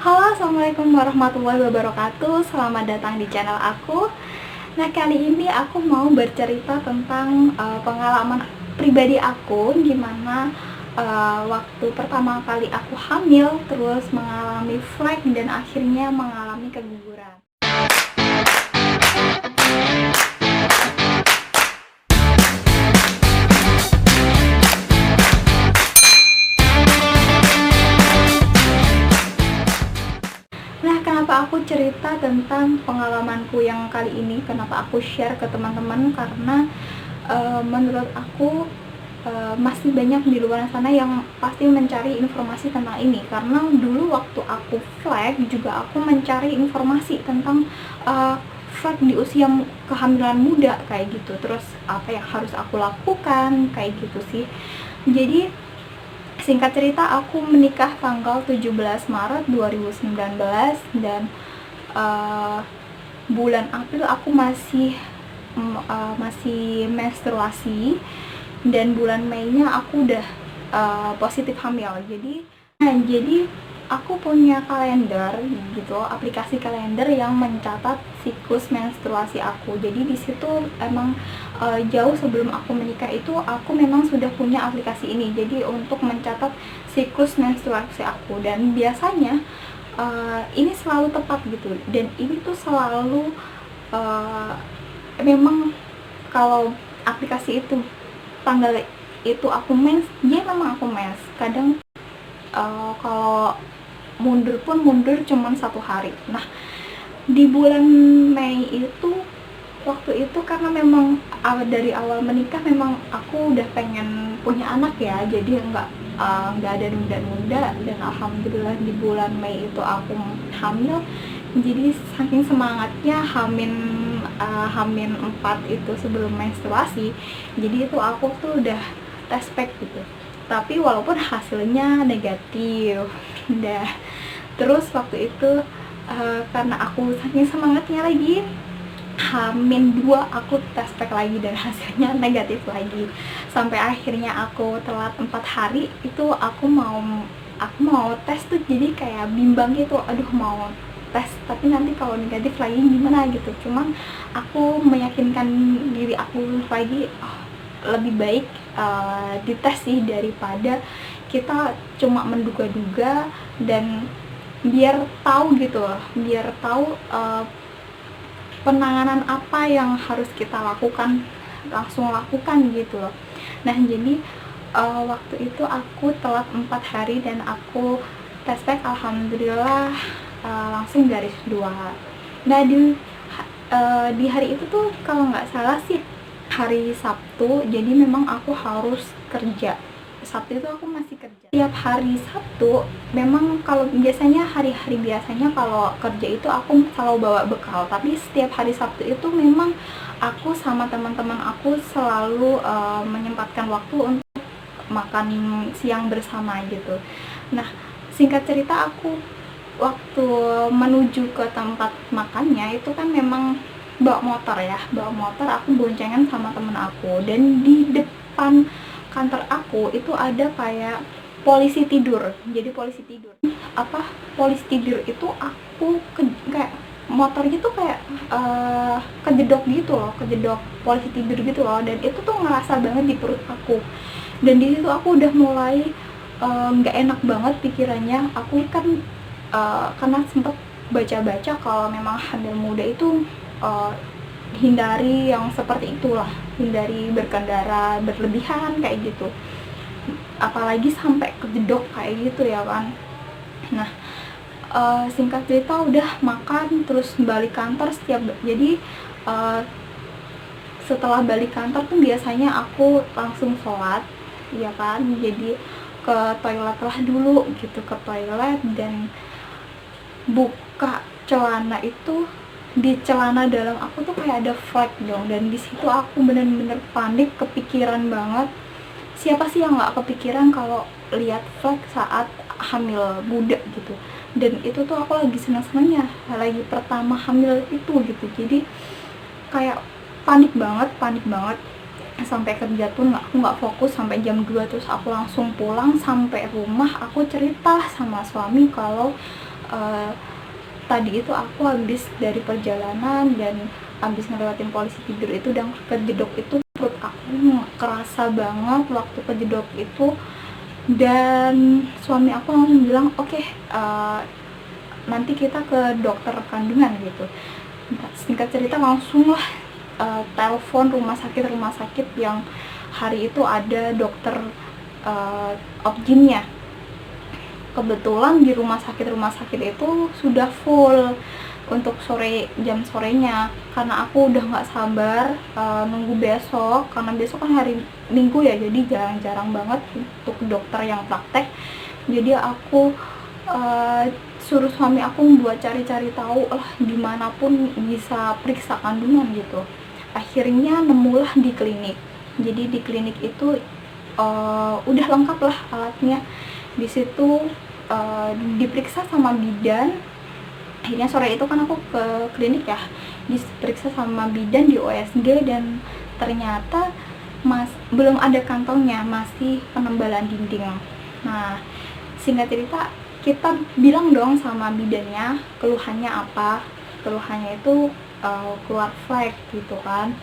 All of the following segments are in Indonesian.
Halo, assalamualaikum warahmatullahi wabarakatuh. Selamat datang di channel aku. Nah, kali ini aku mau bercerita tentang pengalaman pribadi aku, gimana waktu pertama kali aku hamil, terus mengalami flek dan akhirnya mengalami keguguran. Nah, kenapa aku cerita tentang pengalamanku yang kali ini? Kenapa aku share ke teman-teman? Karena menurut aku masih banyak di luar sana yang pasti mencari informasi tentang ini. Karena dulu waktu aku flag juga aku mencari informasi tentang flag di usia kehamilan muda kayak gitu. Terus apa yang harus aku lakukan kayak gitu sih. Jadi singkat cerita, aku menikah tanggal 17 Maret 2019 dan bulan April aku masih menstruasi dan bulan Mei-nya aku udah positif hamil. Jadi aku punya kalender gitu, aplikasi kalender yang mencatat siklus menstruasi aku. Jadi di situ emang jauh sebelum aku menikah itu aku memang sudah punya aplikasi ini. Jadi untuk mencatat siklus menstruasi aku, dan biasanya ini selalu tepat gitu. Dan ini tuh selalu memang kalau aplikasi itu tanggal itu aku mens, ya memang aku mens. Kadang kalau mundur pun mundur cuma 1 hari. Nah, di bulan Mei itu, waktu itu karena memang dari awal menikah memang aku udah pengen punya anak ya, jadi nggak ada nunda-nunda, dan alhamdulillah di bulan Mei itu aku hamil. Jadi saking semangatnya hamin 4 itu sebelum menstruasi, jadi itu aku tuh udah tes pack gitu, tapi walaupun hasilnya negatif. Udah, terus waktu itu karena aku saking semangatnya lagi, H-2 aku tes pack lagi dan hasilnya negatif lagi. Sampai akhirnya aku telat 4 hari itu, aku mau tes tuh, jadi kayak bimbang gitu, aduh mau tes tapi nanti kalau negatif lagi gimana gitu. Cuman aku meyakinkan diri aku lagi, lebih baik dites sih daripada kita cuma menduga-duga, dan biar tahu gitu loh, biar tahu penanganan apa yang harus kita lakukan, langsung lakukan gitu loh. Nah, jadi waktu itu aku telat 4 hari dan aku tes pack alhamdulillah langsung garis 2. Nah, di hari itu tuh kalau nggak salah sih hari Sabtu, jadi memang aku harus kerja. Sabtu itu aku masih kerja. Tiap hari Sabtu, memang kalau biasanya hari-hari biasanya kalau kerja itu aku selalu bawa bekal, tapi setiap hari Sabtu itu memang aku sama teman-teman aku selalu menyempatkan waktu untuk makan siang bersama gitu. Nah, singkat cerita, aku waktu menuju ke tempat makannya itu kan memang bawa motor, aku boncengan sama temen aku, dan di depan kantor aku itu ada kayak polisi tidur. Jadi polisi tidur itu aku kayak motornya tuh kayak kejedok gitu loh, kejedok polisi tidur gitu loh, dan itu tuh ngerasa banget di perut aku. Dan di situ aku udah mulai nggak enak banget pikirannya. Aku kan karena sempet baca-baca kalau memang hamil muda itu hindari yang seperti itulah, hindari berkendara berlebihan kayak gitu, apalagi sampai kejedok kayak gitu ya kan. Nah, singkat cerita udah makan terus balik kantor. Jadi setelah balik kantor tuh biasanya aku langsung sholat ya kan, jadi ke toilet lah dulu gitu, ke toilet dan buka celana. Itu di celana dalam aku tuh kayak ada flek dong, dan di situ aku bener-bener panik, kepikiran banget. Siapa sih yang nggak kepikiran kalau lihat flek saat hamil muda gitu. Dan itu tuh aku lagi senang-senangnya, lagi pertama hamil itu gitu, jadi kayak panik banget. Sampai kerja pun aku nggak fokus sampai jam 2, terus aku langsung pulang. Sampai rumah aku cerita sama suami kalau uh, tadi itu aku habis dari perjalanan dan habis ngelewatin polisi tidur itu dan kejedok itu, perut aku kerasa banget waktu kejedok itu. Dan suami aku langsung bilang oke, nanti kita ke dokter kandungan gitu. Singkat cerita langsung lah telepon rumah sakit yang hari itu ada dokter obgynnya. Kebetulan di rumah sakit itu sudah full untuk jam sorenya, karena aku udah nggak sabar nunggu besok, karena besok kan hari Minggu ya, jadi jarang-jarang banget untuk dokter yang praktek. Jadi aku suruh suami aku buat cari-cari tahu lah dimanapun bisa periksa kandungan gitu. Akhirnya nemulah di klinik. Jadi di klinik itu udah lengkap lah alatnya. Di situ diperiksa sama bidan. Akhirnya sore itu kan aku ke klinik ya, diperiksa sama bidan di USG dan ternyata belum ada kantongnya, masih penembalan dinding. Nah, singkat cerita kita bilang dong sama bidannya keluhannya apa. Keluhannya itu keluar flek gitu kan.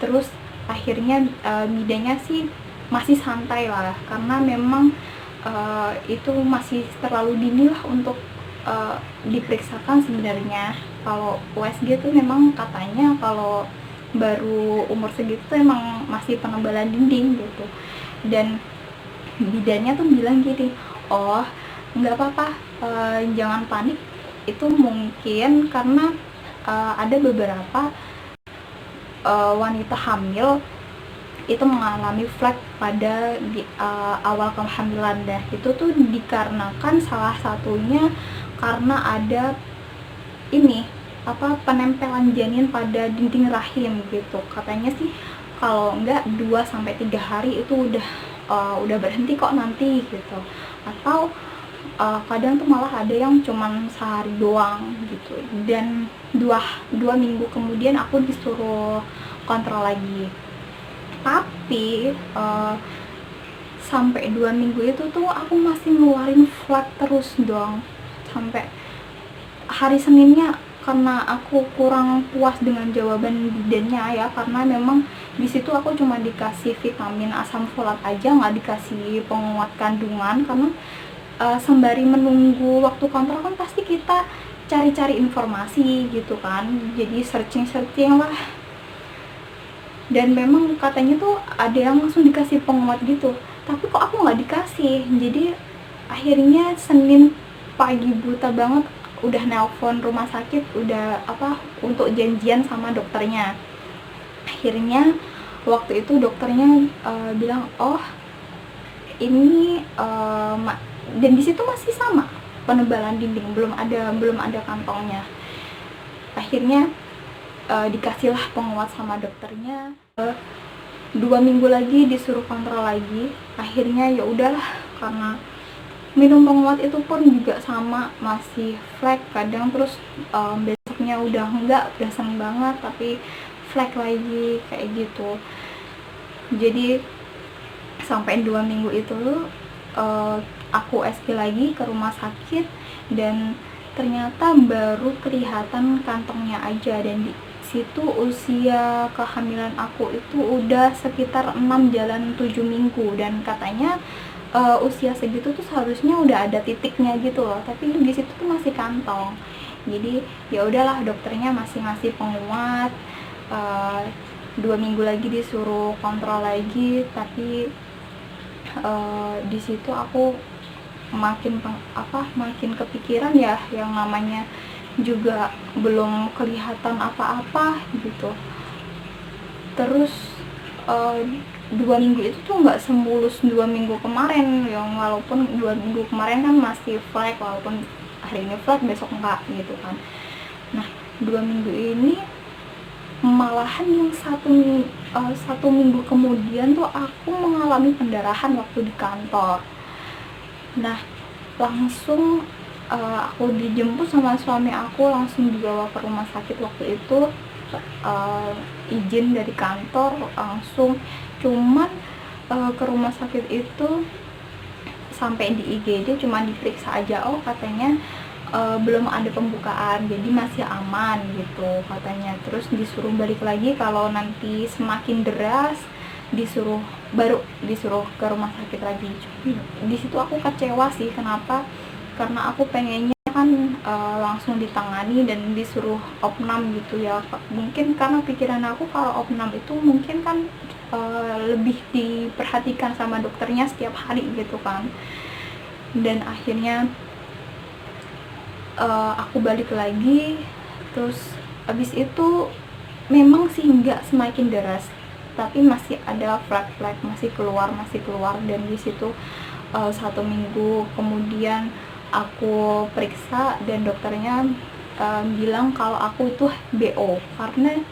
Terus akhirnya bidannya sih masih santai lah, karena memang itu masih terlalu dini lah untuk diperiksakan sebenarnya. Kalau USG tuh memang katanya kalau baru umur segitu tuh emang masih penebalan dinding gitu. Dan bidannya tuh bilang gini, oh nggak apa-apa, jangan panik, itu mungkin karena ada beberapa wanita hamil itu mengalami flek pada awal kehamilan. Dah itu tuh dikarenakan salah satunya karena ada penempelan janin pada dinding rahim gitu. Katanya sih kalau enggak 2-3 hari itu udah berhenti kok nanti gitu. Atau kadang tuh malah ada yang cuman sehari doang gitu. Dan dua minggu kemudian aku disuruh kontrol lagi. Tapi sampai 2 minggu itu tuh aku masih ngeluarin flek terus dong. Sampai hari Seninnya, karena aku kurang puas dengan jawaban bidannya ya, karena memang di situ aku cuma dikasih vitamin asam folat aja, nggak dikasih penguat kandungan. Karena sembari menunggu waktu kontrol kan pasti kita cari-cari informasi gitu kan, jadi searching lah. Dan memang katanya tuh ada yang langsung dikasih penguat gitu, tapi kok aku nggak dikasih. Jadi akhirnya Senin pagi buta banget udah nelpon rumah sakit, udah untuk janjian sama dokternya. Akhirnya waktu itu dokternya bilang oh ini dan di situ masih sama penebalan dinding, belum ada kantongnya. Akhirnya dikasihlah penguat sama dokternya. 2 minggu lagi disuruh kontrol lagi. Akhirnya ya udahlah, karena minum penguat itu pun juga sama masih flek kadang. Terus besoknya udah seneng banget, tapi flek lagi kayak gitu. Jadi sampai 2 minggu itu aku SG lagi ke rumah sakit, dan ternyata baru kelihatan kantongnya aja. Dan di situ usia kehamilan aku itu udah sekitar 6 jalan 7 minggu, dan katanya usia segitu tuh seharusnya udah ada titiknya gitu loh, tapi di situ tuh masih kantong. Jadi ya udahlah, dokternya masih ngasih penguat. 2 minggu lagi disuruh kontrol lagi, tapi di situ aku makin kepikiran ya, yang namanya juga belum kelihatan apa-apa gitu. Terus 2 minggu itu tuh nggak semulus 2 minggu kemarin, yang walaupun 2 minggu kemarin kan masih flek, walaupun hari ini flek besok enggak gitu kan. Nah 2 minggu ini malahan yang satu minggu kemudian tuh aku mengalami pendarahan waktu di kantor. Nah langsung aku dijemput sama suami aku, langsung dibawa ke rumah sakit waktu itu. Izin dari kantor langsung, cuman ke rumah sakit itu sampai di IGD cuma diperiksa aja. Oh katanya belum ada pembukaan, jadi masih aman gitu katanya. Terus disuruh balik lagi kalau nanti semakin deras, baru disuruh ke rumah sakit lagi. Di situ aku kecewa sih. Kenapa? Karena aku pengennya kan langsung ditangani dan disuruh opnam gitu ya. Mungkin karena pikiran aku kalau opnam itu mungkin kan lebih diperhatikan sama dokternya setiap hari gitu kan. Dan akhirnya aku balik lagi. Terus abis itu memang sih nggak semakin deras, tapi masih ada flag masih keluar. Dan di situ 1 minggu kemudian aku periksa dan dokternya bilang kalau aku itu BO, karena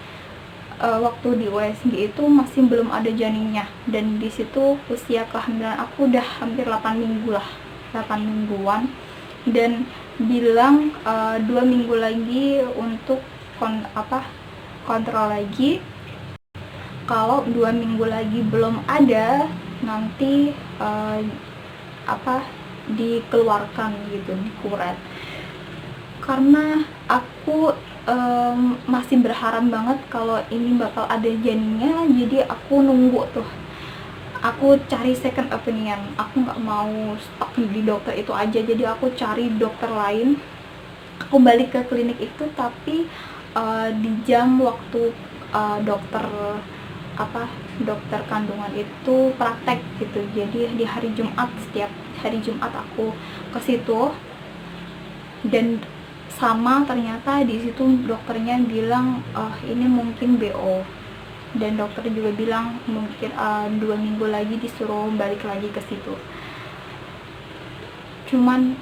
waktu di USG itu masih belum ada janinnya, dan di situ usia kehamilan aku udah hampir 8 minggu lah, 8 mingguan. Dan bilang 2 minggu lagi untuk kontrol lagi. Kalau 2 minggu lagi belum ada, nanti dikeluarkan gitu, dikuret. Karena aku masih berharap banget kalau ini bakal ada janinnya, jadi aku nunggu tuh. Aku cari second opinion, aku nggak mau stuck di dokter itu aja, jadi aku cari dokter lain. Aku balik ke klinik itu, tapi di jam waktu dokter kandungan itu praktek gitu. Jadi di hari Jumat, setiap hari Jumat aku ke situ. Dan sama, ternyata di situ dokternya bilang ini mungkin BO. Dan dokter juga bilang mungkin 2 minggu lagi disuruh balik lagi ke situ. Cuman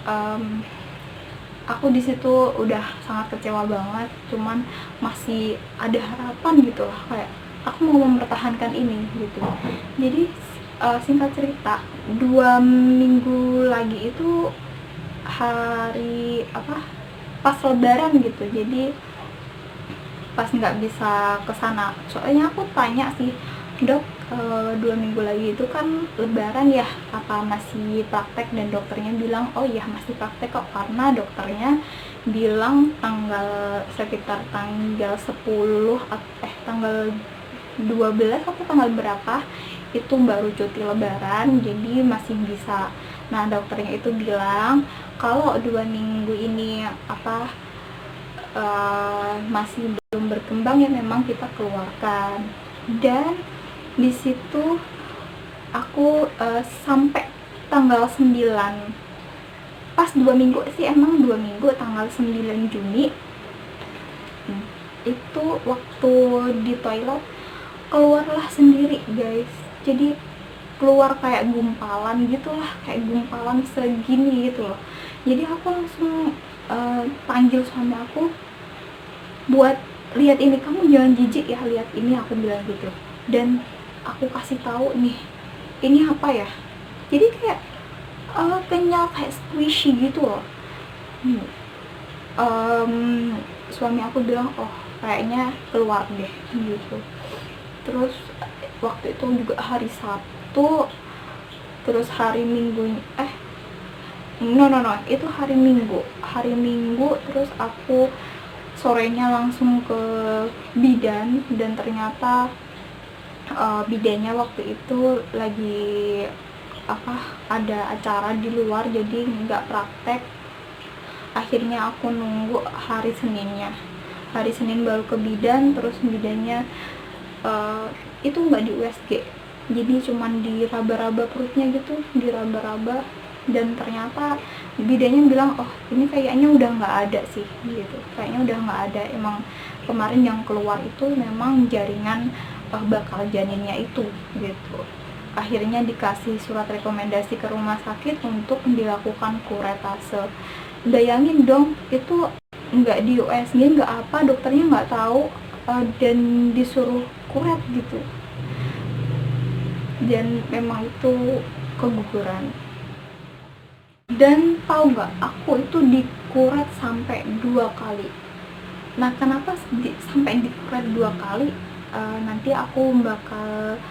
aku di situ udah sangat kecewa banget. Cuman masih ada harapan gitu lah, kayak aku mau mempertahankan ini gitu. Jadi singkat cerita, 2 minggu lagi itu hari pas lebaran gitu. Jadi pas nggak bisa kesana, soalnya aku tanya sih, dok 2 minggu lagi itu kan lebaran ya, apa masih praktek? Dan dokternya bilang oh iya masih praktek kok, karena dokternya bilang sekitar tanggal 10 tanggal 12 atau tanggal berapa itu baru cuti lebaran, jadi masih bisa. Nah dokternya itu bilang kalau 2 minggu ini masih belum berkembang ya memang kita keluarkan. Dan di situ aku sampai tanggal 9, pas 2 minggu sih, emang 2 minggu, tanggal 9 Juni itu waktu di toilet keluarlah sendiri guys. Jadi keluar kayak gumpalan gitulah, kayak gumpalan segini gitu loh. Jadi aku langsung panggil suami aku buat lihat ini, kamu jangan jijik ya lihat ini, aku bilang gitu. Dan aku kasih tahu nih, ini apa ya, jadi kayak kenyal, kayak squishy gitu loh. Suami aku bilang oh kayaknya keluar deh gitu. Terus waktu itu juga hari Sabtu, terus hari Minggu itu hari Minggu. Terus aku sorenya langsung ke bidan, dan ternyata bidannya waktu itu lagi ada acara di luar, jadi nggak praktek. Akhirnya aku nunggu hari Senin baru ke bidan. Terus bidannya itu nggak di USG, jadi cuman diraba-raba perutnya gitu, diraba-raba. Dan ternyata bidannya bilang oh ini kayaknya udah nggak ada sih gitu, kayaknya udah nggak ada. Emang kemarin yang keluar itu memang jaringan bakal janinnya itu gitu. Akhirnya dikasih surat rekomendasi ke rumah sakit untuk dilakukan kuretase. Bayangin dong, itu nggak di USG, nggak apa, dokternya nggak tahu, dan disuruh kuret gitu. Dan memang itu keguguran. Dan tahu nggak, aku itu dikuret sampai 2 kali. Nah kenapa sampai dikuret 2 kali, nanti aku bakal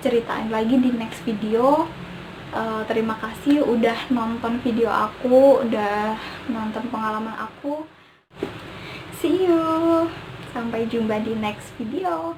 ceritain lagi di next video. Terima kasih udah nonton video aku, udah nonton pengalaman aku. See you, sampai jumpa di next video.